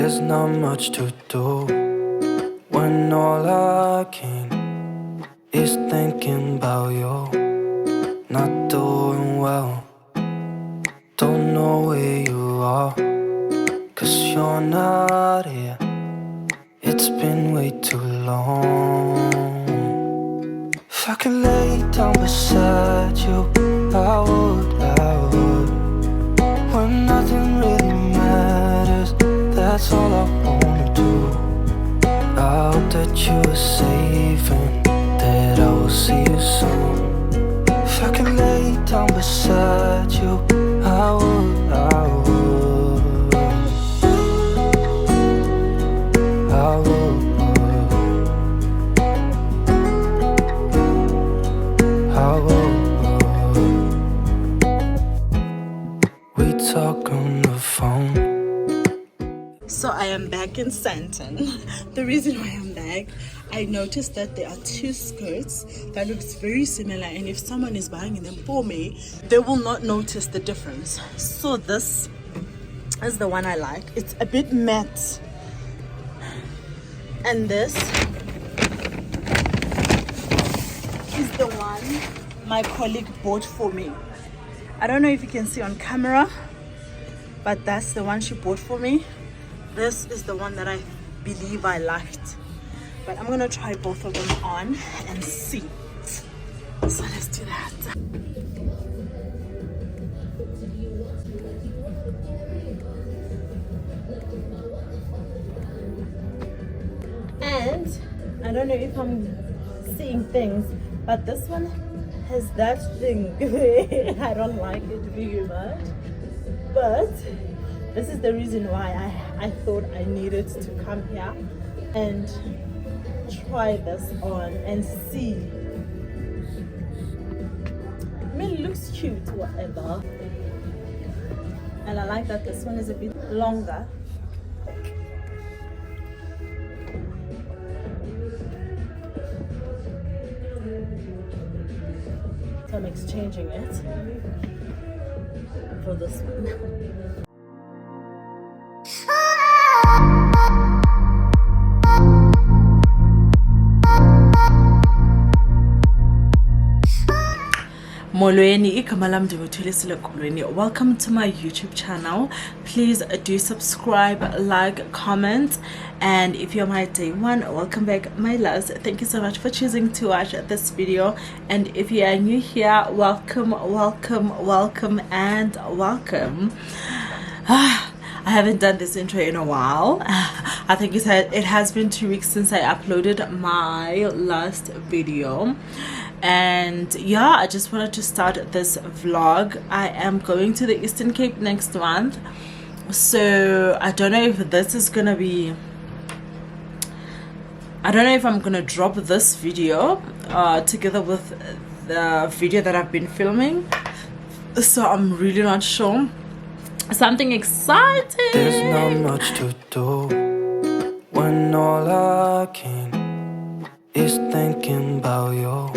There's not much to do when all I can is thinking about you. Not doing well, don't know where you are, 'cause you're not here. It's been way too long. If I could lay down beside you, I would. When nothing really matters, that's all I wanna do. I hope that you are safe and that I will see you soon. If I could lay down beside you, I would. We talk on the phone. So I am back in Sandton. The reason why I'm back, I noticed that there are two skirts that looks very similar, and if someone is buying them for me, they will not notice the difference. So this is the one I like. It's a bit matte, and this is the one my colleague bought for me. I don't know if you can see on camera, but that's the one she bought for me. This is the one that I believe I liked, but I'm gonna try both of them on and see. So let's do that. And I don't know if I'm seeing things, but this one has that thing. I don't like it very much, but this is the reason why I thought I needed to come here and try this on and see. I mean, it looks cute, whatever. And I like that this one is a bit longer. So I'm exchanging it for this one. Molweni, igama lam ndinguThulisile Kolweni. Welcome to my YouTube channel. Please do subscribe, like, comment, and if you're my day one, welcome back, my loves. Thank you so much for choosing to watch this video, and if you are new here, welcome, and welcome. I haven't done this intro in a while. I think it has been 2 weeks since I uploaded my last video. And yeah, I just wanted to start this vlog. I am going to the Eastern Cape next month, so I don't know if this is gonna be, I don't know if I'm gonna drop this video together with the video that I've been filming, so I'm really not sure. Something exciting. There's not much to do when all I can is thinking about you.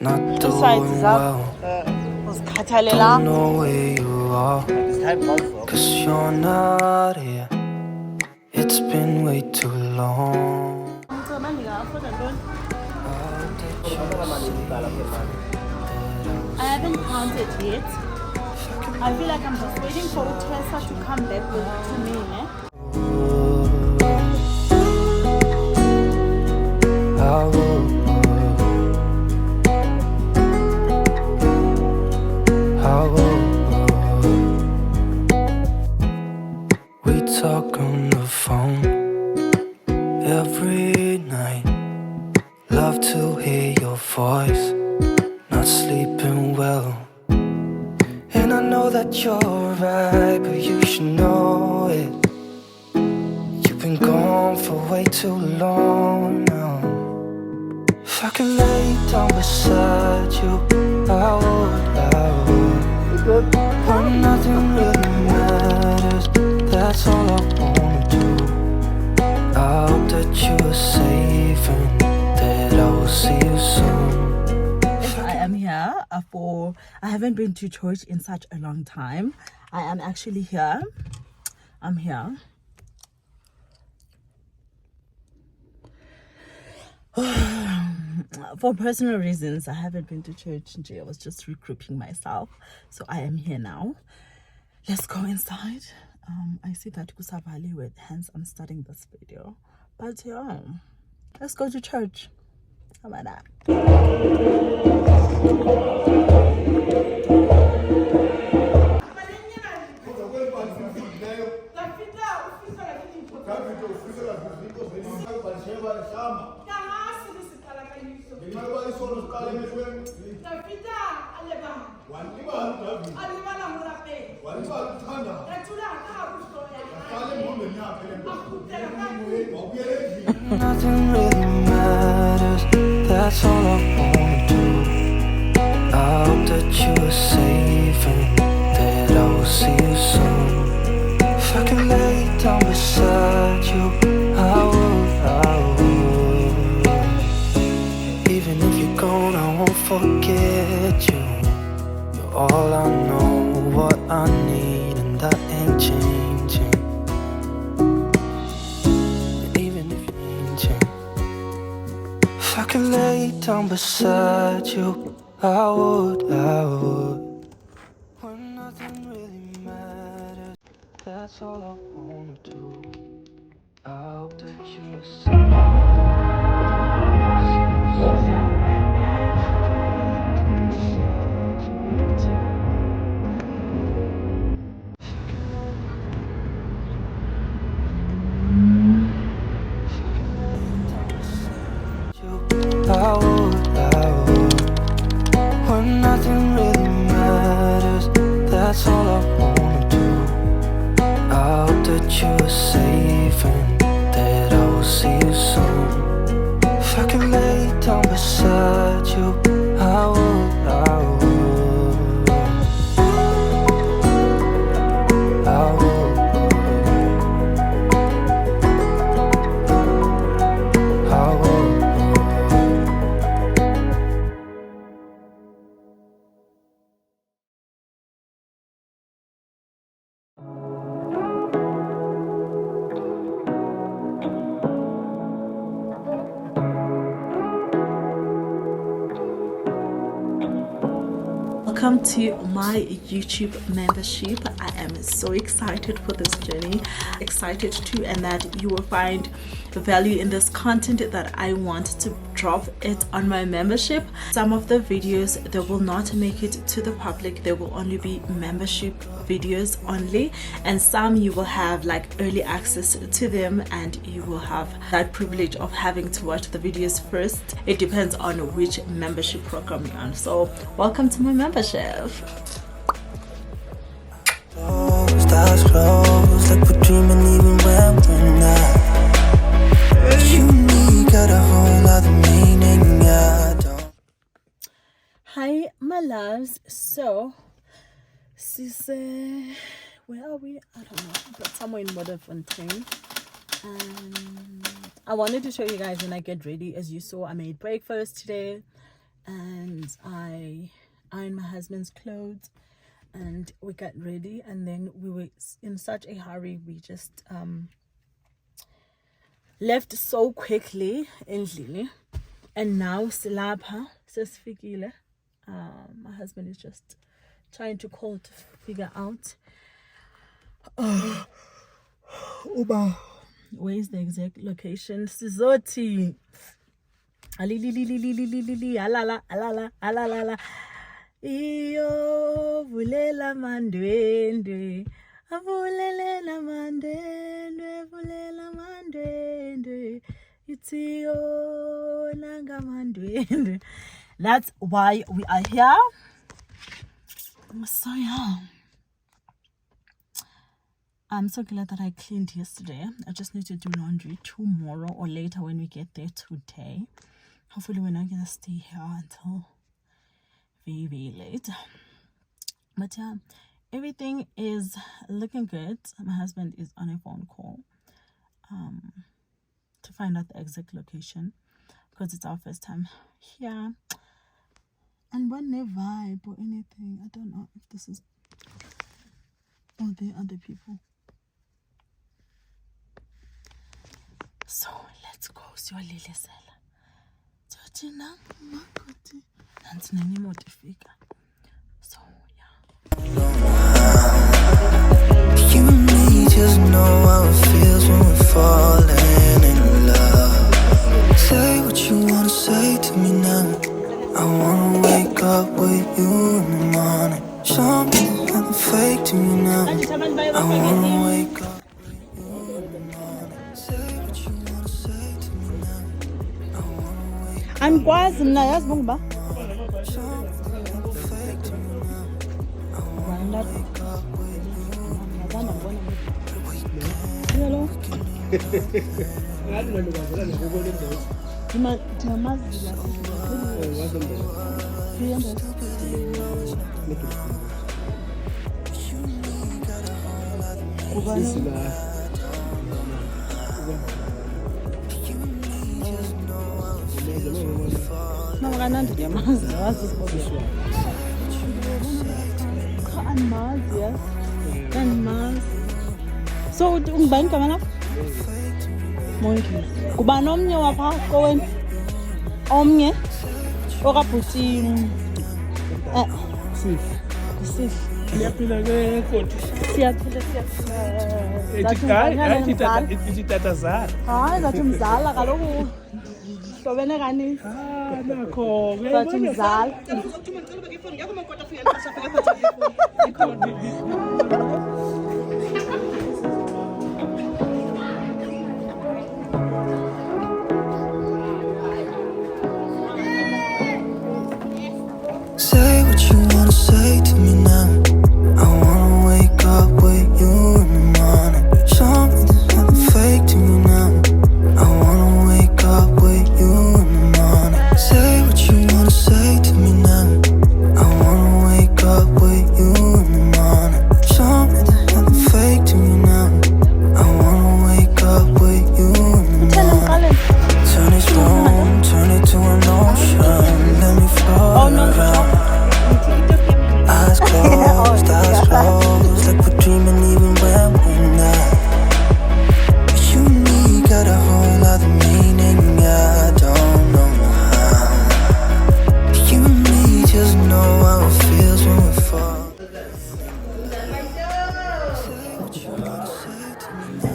Not doing well, don't know where you are, 'cause you're not here. It's been way too long. I haven't counted yet. I feel like I'm just waiting for Tessa to come back to me. We talk on the phone every night. Love to hear your voice. Not sleeping well, and I know that you're right, but you should know it. You've been gone for way too long now. If I could lay down beside you, I would. When nothing really matters, that's all I wanna do. I hope that you are safe and that I will see you soon. I am here I haven't been to church in such a long time. I am actually here. I'm here. for personal reasons, I haven't been to church. I was just regrouping myself, so I am here now. Let's go inside. I see that kusavali with, hence I'm starting this video. But yeah, let's go to church. How about that? Nothing really matters, that's all I wanna do. I hope that you are safe and that I will see you soon. If I can lay down beside you, I would. Even if you're gone, I won't forget you. You're all I know, what I need, and that ain't changing. If I could lay down beside you, I would. When nothing really matters, that's all I wanna do. I hope that you I would. When nothing really matters, that's all I wanna do. I hope that you are safe and that I will see you soon. If I could lay down beside you, I would. Welcome to my YouTube membership. I am so excited for this journey, excited too, and that you will find value in this content that I want to drop it on my membership. Some of the videos, they will not make it to the public, they will only be membership videos only, and some you will have like early access to them and you will have that privilege of having to watch the videos first. It depends on which membership program you're on. So welcome to my membership. Stars close, like we're dreaming even when we're not. You got a whole other meaning, I don't. Hi my loves. So where are we? I don't know, but somewhere in Modderfontein. And I wanted to show you guys when I get ready. As you saw, I made breakfast today and I ironed my husband's clothes and we got ready, and then we were in such a hurry, we just left so quickly endlini, and now silapha sesifikile. My husband is just trying to call to figure out where is the exact location. Sizoti alala iyo vulela mandwendwe avulelela mandwendwe vulela mandwendwe itiyo nanga mandwendwe. That's why we are here. So yeah, I'm so glad that I cleaned yesterday. I just need to do laundry tomorrow or later when we get there today. Hopefully we're not gonna stay here until very, very late. But yeah, everything is looking good. My husband is on a phone call to find out the exact location because it's our first time here. And when they vibe or anything, I don't know if this is all the other people. So let's go. Thina makoti nansi nenye imoto ifika. So yeah. You and me just know how it feels when we're falling in love. Say what you wanna say to me now. I wanna wake up with you in the morning. Something nothing fake to me now. I wanna wake up with you in the morning. Say what you wanna say to me now. I wanna wake up. Angikwazi mina yazi bongiba. Something nothing fake to me now. I wanna wake up with you in the morning. Hello. So ungibani kama la? Monkey. Kuba nomnye wapha koweni. Omnye okabhuti Sif. Siyaphila ke kodwa. Siyaphila. Ithi tata zala. Hayi zathi mzala kaloku. Hlobene kanini? Nakho ke. Zathi mzala. Say what you wanna say to me now. I wanna wake up with you in the morning. Something nothing fake to me now. I wanna wake up with you in the morning. Say what you wanna say to me now. I wanna wake up with you in the morning. Something nothing fake to me now. I wanna wake up with you in the morning. Turn this room, turn it to an ocean. Let me float around. Eyes closed, like we're dreaming even when we're not. You and me got a whole other meaning, I don't know how. You and me just know how it feels when we fall. Say what you wanna say to me now.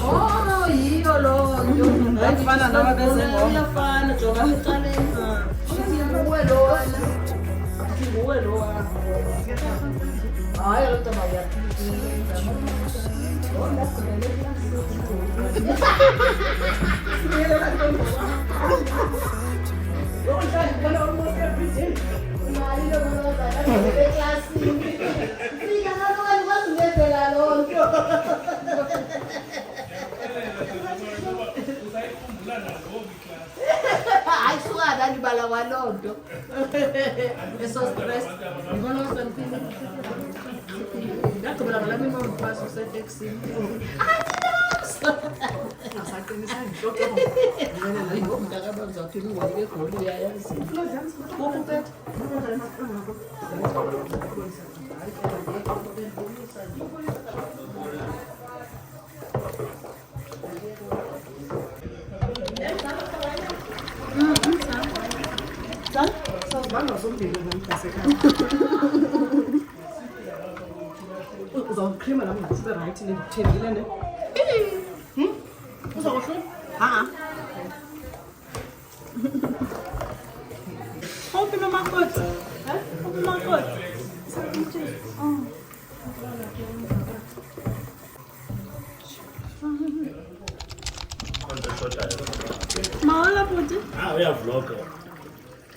Oh, yiyo lo nto. Bayafana nabo beze ngoma. Uyafana jonga ecaleni. Nguwe lo wena. Nguwe lo wena. Hayi lo nto Ay, suada di bala walodo. Eso stress. Ngibona usemphini. Ngakho bala mimi ngiphaso seteksi. Asaqinisa ngishoko. Ngene la ngomntaka bazathini ngeke goli uyayazi. Kokuphethe. Uzawukrima la mngathi be right le thengile ne. Uzawuhlula? Ha. Open my mouth. Open my mouth. futhi? Ah, uyavlogger.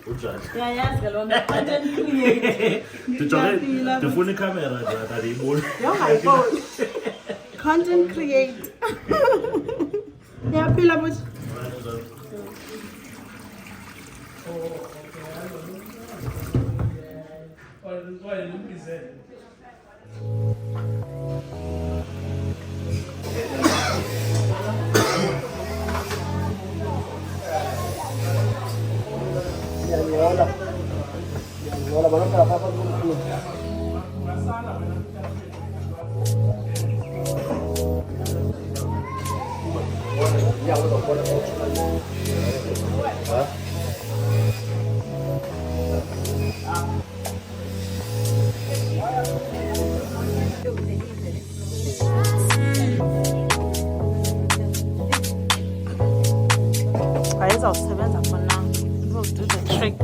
Unjani? Yayazi lona content creator. Ndifuna ikamera nje andiyiboni. Yongayiboni. Content creator. Yaphila futhi. Ayizawusebenza for now. We'll do the trick.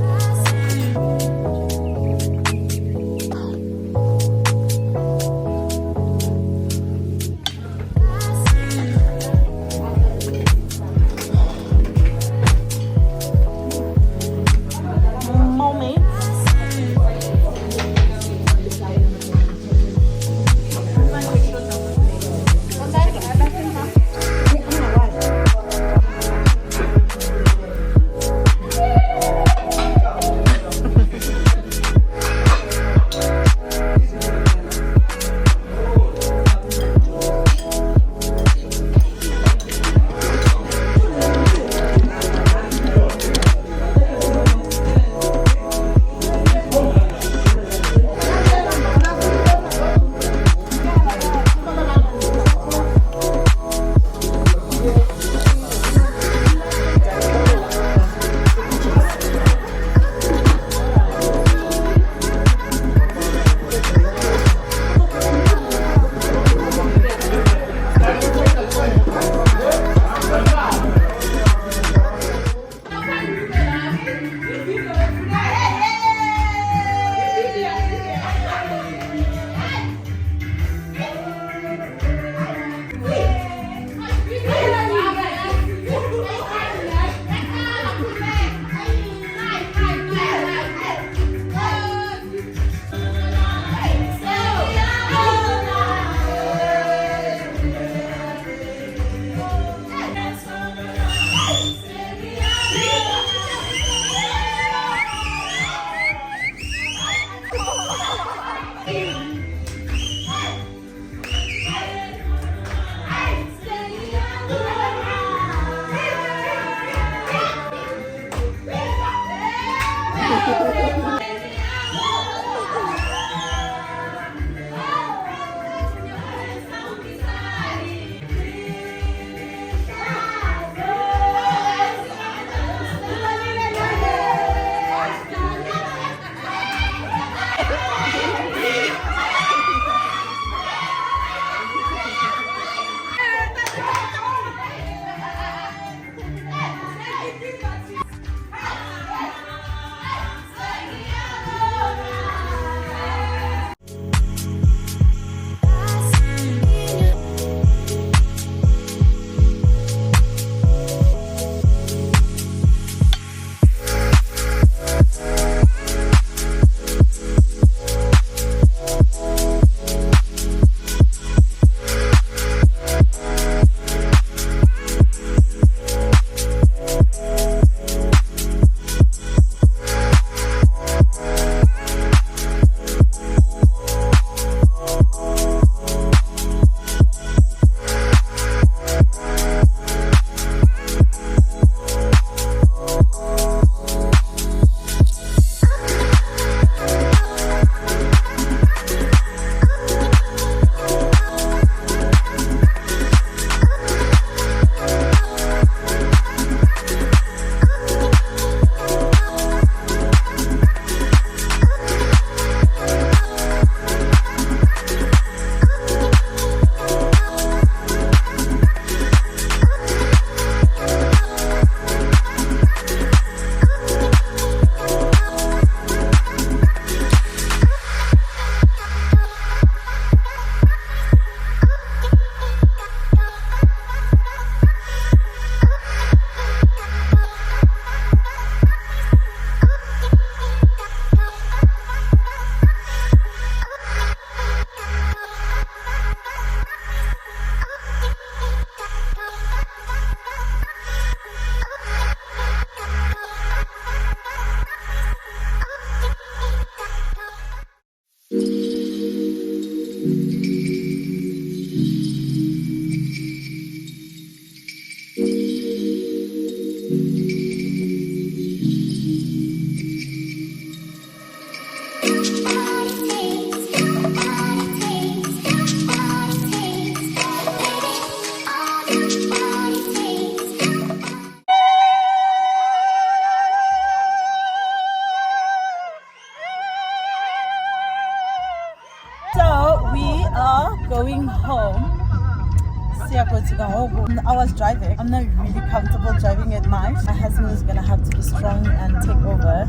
I was driving. I'm not really comfortable driving at night. My husband is gonna have to be strong and take over.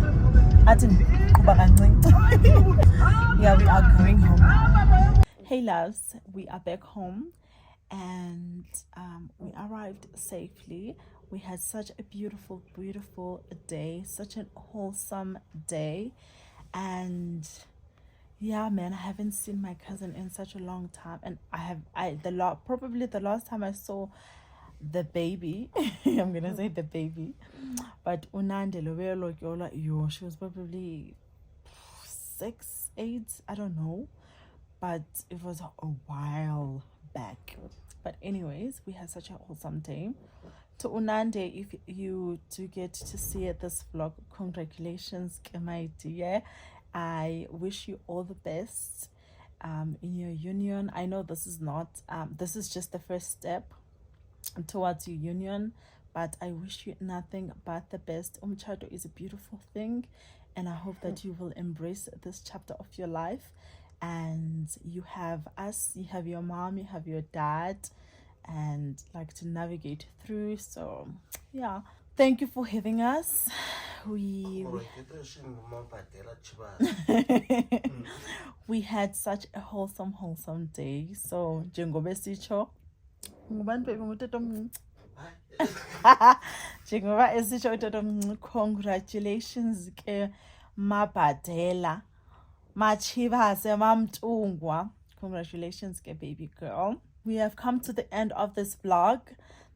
Yeah, we are going home now. Hey loves, we are back home, and we arrived safely. We had such a beautiful day, such an wholesome day, and yeah, man, I haven't seen my cousin in such a long time, and probably the last time I saw the baby, I'm gonna say the baby, but Unande yo, she was probably 6, 8, I don't know, but it was a while back. But anyways, we had such a wholesome day. To Unande, if you do get to see this vlog, congratulations, my dear. I wish you all the best in your union. I know this is not this is just the first step towards your union, but I wish you nothing but the best. Umchado is a beautiful thing, and I hope that you will embrace this chapter of your life. And you have us, you have your mom, you have your dad, and like to navigate through. So yeah, thank you for having us. We had such a wholesome day. So jengobe sicho ngubani baby ngutata omncinci jengoba esitsho utata omncinci, congratulations ke mabhadela machivase mamtungwa. Congratulations ke baby girl. We have come to the end of this vlog.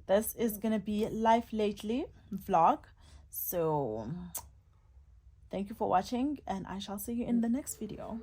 This is gonna be life lately vlog. So thank you for watching, and I shall see you in the next video.